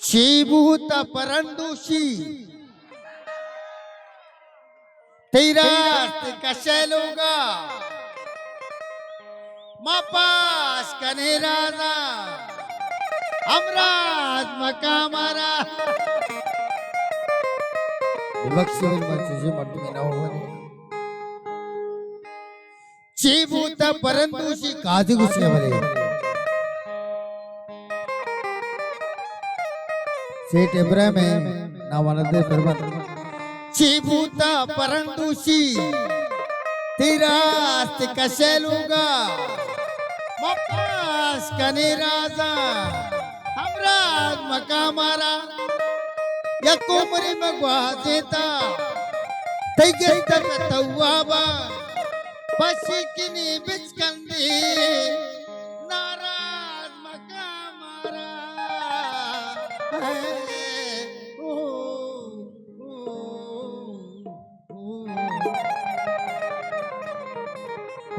शीभूत परंदुषी तेरा कशैलूगा मापास कने राजा अमराज मकामारा विभक्षित मंचुजी मट्टी ना होने शीभूत परंदुषी काजी गुस्से वाले सेठ इब्राहिम नावानंदे परमत शीभूत परंदुषी तेरा कशैलूगा मपास कने राजा अमराज मकामारा या कोमरी मगवा देता तैगे तक तवाबा पशिकनी बिचकंदी नाराज मकामारा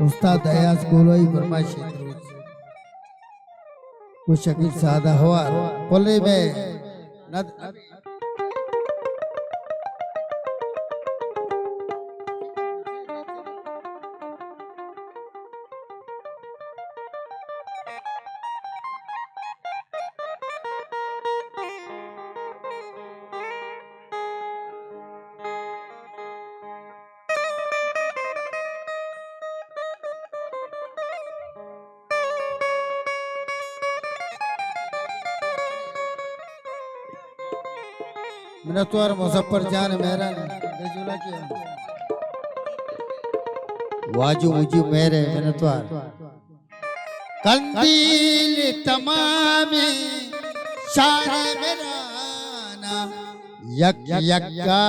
उस्ताद अयाज गोलोई फरमाइशी कुछ शकील सादा हुआ कोले में मिनतवार मुजफ्फर जान मेहरान बेजुला किया वाजू मुझू मेरे मिनतवार कंदील तमाम शार मेराना यक यक्का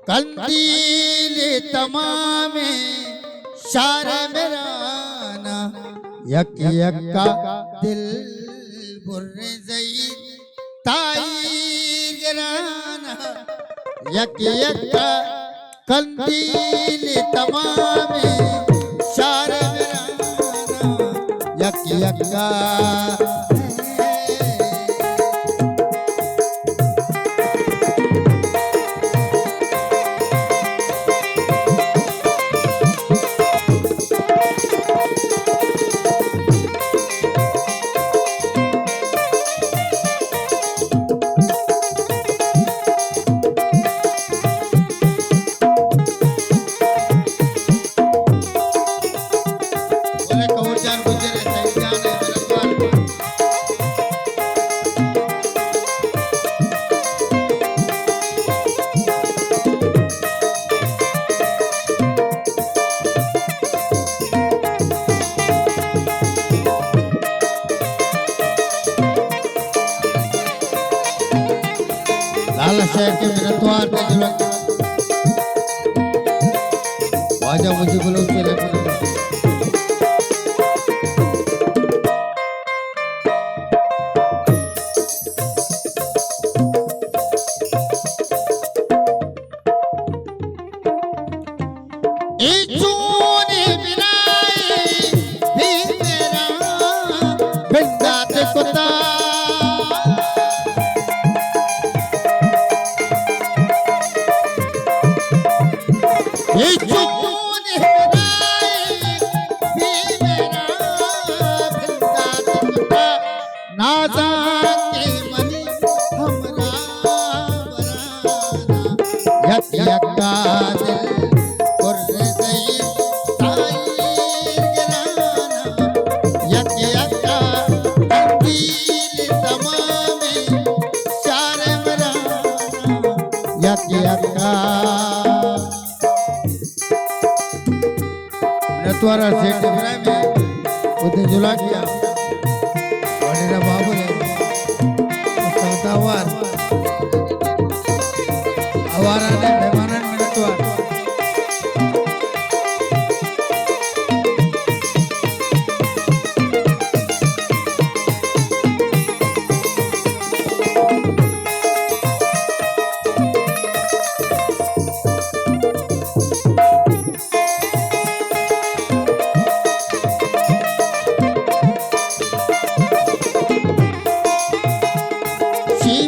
कंदील तमाम शार मेराना यक यक्का दिल बुर्रे ज़ईद ताईर गिराना यक यक्का कंदील तमाम शार मेराना यक यक्का लाला शहर के मिनतवार के जुलक वाजा मुझे बोलो चले नतवारा सेठ इब्राहिम उधर जुला किया वालेरा बाबू ने उस्तादावार आवारा ने मेहमानन मिनतवार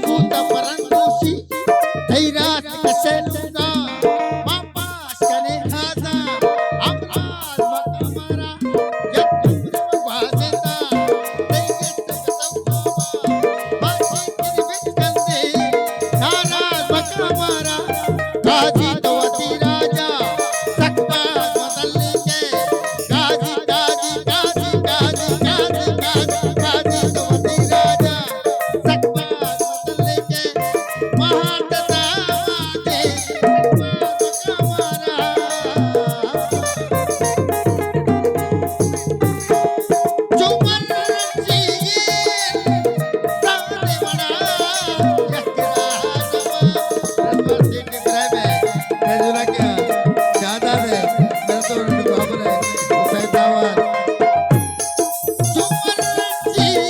भूत परंतुषी धैर्यात कसे लुगा बापा शने हाजा अमराज मकमरा यत्तुम वाजेता दैगत कतम बाजी किरवित कंदे नाराज मकमरा गाजी तवती राजा सकबा बदलने के गाजी गाजी गाजी गाजी गाजी गाजी गाजी तवती राजा सकबा बदलने के महाटता वादे सकबा चुमन रंजीर साने बड़ा यकरा जमा रसवर सीट इब्राहिम है रजुला क्या ज्यादा है मैं तो उनको खबर है सैदावार चुमन रंजीर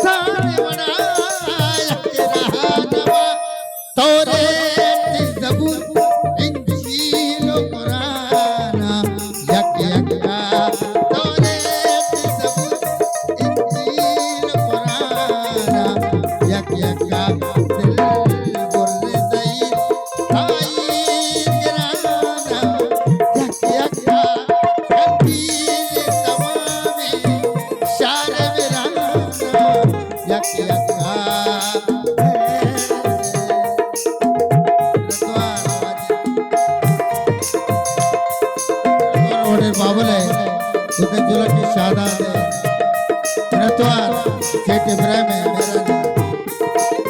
साने बड़ा यकरा जमा तोरे जबूर इंजील कुराना यक यका तोरे जबूर इंजील कुराना यक यका दिल बुर्र दई आई गिराना यक यका कंदील तमामे शार विराना यक यका बाबुल है उधर जुलक की शादात है रतवार सेठ इब्राहिम है मेरा नाम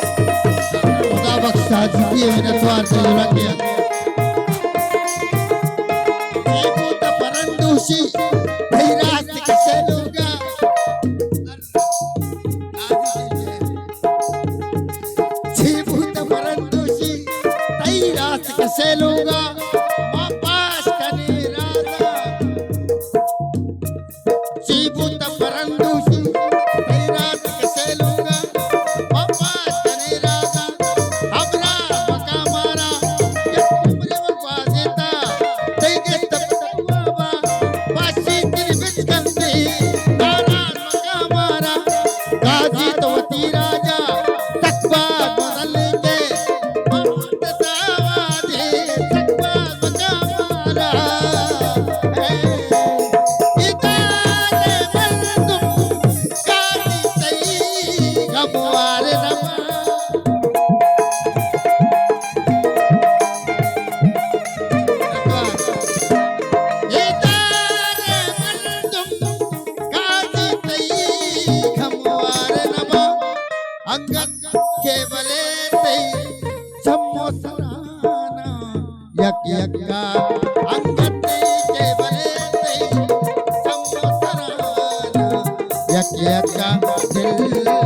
खुदा बख्शा जी है रतवार से जुलक किया भूत परंतुषी धैर्यात कसे लुगा भूत परंतुषी धैर्यात कसे लुगा वापस कने राजा भूत परंतुषी धैर्यात कसे लुगा वापस कने राजा अबला मका मारा यत्तुम वाजेता दैगत तकवा वासी तिरबित कंदे नाराज मका मारा गाजी तवती राजा सकबा बदल के महाटता वादे सकबा मका मारा इदाने बंदुम गाजी तई गमवार नमा अंगत केवले तई सम्मो सराना यक यका अंगत केवले तई सम्मो सराना यक यका दिल